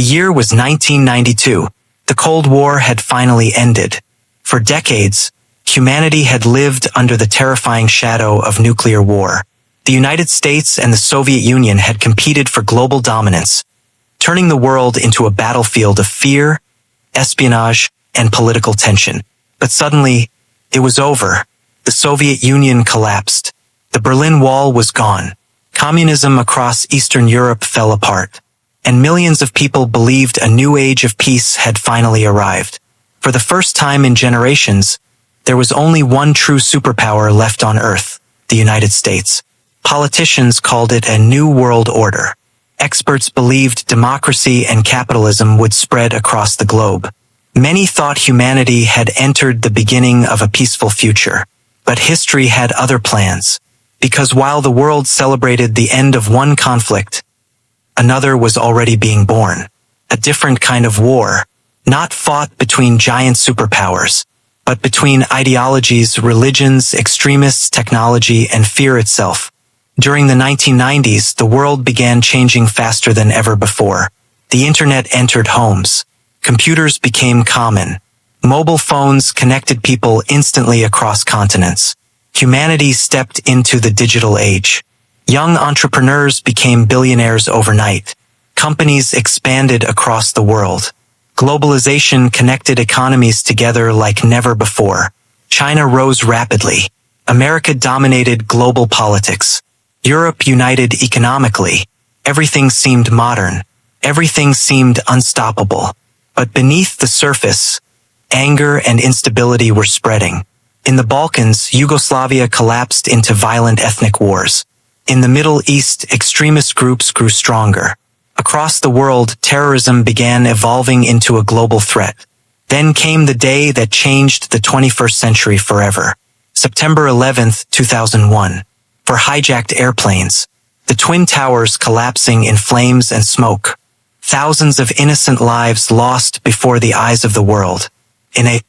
The year was 1992. The Cold War had finally ended. For decades, humanity had lived under the terrifying shadow of nuclear war. The United States and the Soviet Union had competed for global dominance, turning the world into a battlefield of fear, espionage, and political tension. But suddenly, it was over. The Soviet Union collapsed. The Berlin Wall was gone. Communism across Eastern Europe fell apart, and millions of people believed a new age of peace had finally arrived. For the first time in generations, there was only one true superpower left on Earth, the United States. Politicians called it a new world order. Experts believed democracy and capitalism would spread across the globe. Many thought humanity had entered the beginning of a peaceful future. But history had other plans, because while the world celebrated the end of one conflict, another was already being born. A different kind of war, not fought between giant superpowers, but between ideologies, religions, extremists, technology, and fear itself. During the 1990s, the world began changing faster than ever before. The internet entered homes. Computers became common. Mobile phones connected people instantly across continents. Humanity stepped into the digital age. Young entrepreneurs became billionaires overnight. Companies expanded across the world. Globalization connected economies together like never before. China rose rapidly. America dominated global politics. Europe united economically. Everything seemed modern. Everything seemed unstoppable. But beneath the surface, anger and instability were spreading. In the Balkans, Yugoslavia collapsed into violent ethnic wars. In the Middle East, extremist groups grew stronger. Across the world, terrorism began evolving into a global threat. Then came the day that changed the 21st century forever. September 11th, 2001. For hijacked airplanes, the Twin Towers collapsing in flames and smoke. Thousands of innocent lives lost before the eyes of the world. The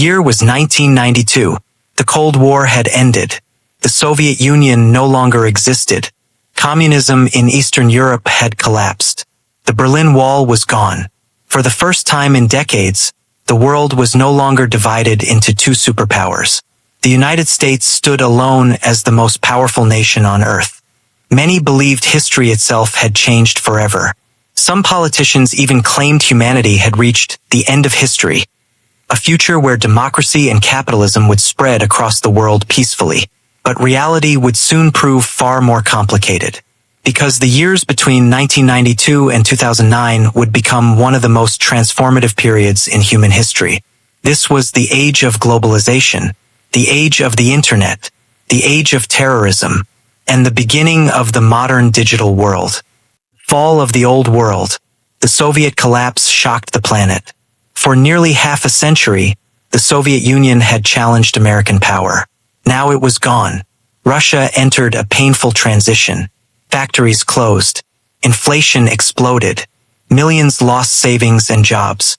year was 1992. The Cold War had ended. The Soviet Union no longer existed. Communism in Eastern Europe had collapsed. The Berlin Wall was gone. For the first time in decades, the world was no longer divided into two superpowers. The United States stood alone as the most powerful nation on Earth. Many believed history itself had changed forever. Some politicians even claimed humanity had reached the end of history, a future where democracy and capitalism would spread across the world peacefully. But reality would soon prove far more complicated, because the years between 1992 and 2009 would become one of the most transformative periods in human history. This was the age of globalization, the age of the internet, the age of terrorism, and the beginning of the modern digital world. Fall of the old world. The Soviet collapse shocked the planet. For nearly half a century, the Soviet Union had challenged American power. Now it was gone. Russia entered a painful transition. Factories closed. Inflation exploded. Millions lost savings and jobs.